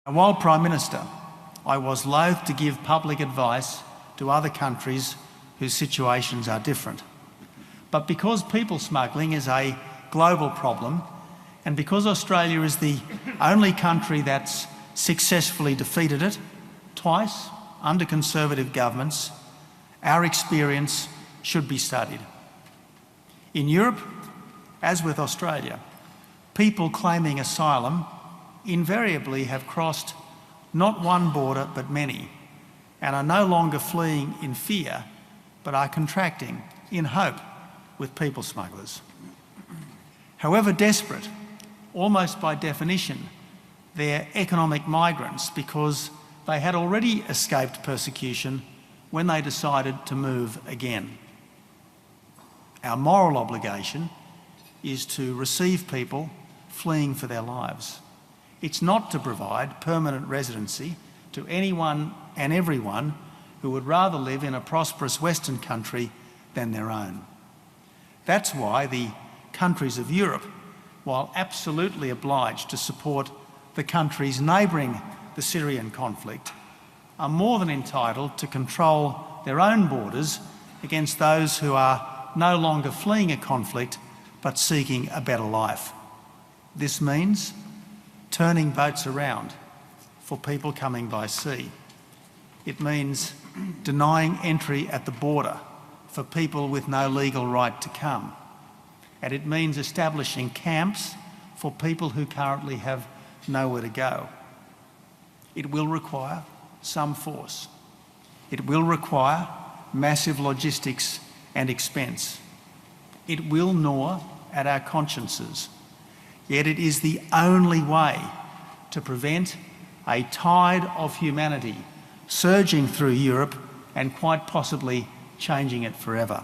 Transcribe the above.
While Prime Minister, I was loath to give public advice to other countries whose situations are different. But because people smuggling is a global problem, and because Australia is the only country that's successfully defeated it twice under Conservative governments, our experience should be studied. In Europe, as with Australia, people claiming asylum invariably have crossed not one border but many, and are no longer fleeing in fear but are contracting in hope with people smugglers. However desperate, almost by definition, they're economic migrants because they had already escaped persecution when they decided to move again. Our moral obligation is to receive people fleeing for their lives. It's not to provide permanent residency to anyone and everyone who would rather live in a prosperous Western country than their own. That's why the countries of Europe, while absolutely obliged to support the countries neighbouring the Syrian conflict, are more than entitled to control their own borders against those who are no longer fleeing a conflict but seeking a better life. This means turning boats around for people coming by sea. It means denying entry at the border for people with no legal right to come. And it means establishing camps for people who currently have nowhere to go. It will require some force. It will require massive logistics and expense. It will gnaw at our consciences. Yet it is the only way to prevent a tide of humanity surging through Europe and quite possibly changing it forever.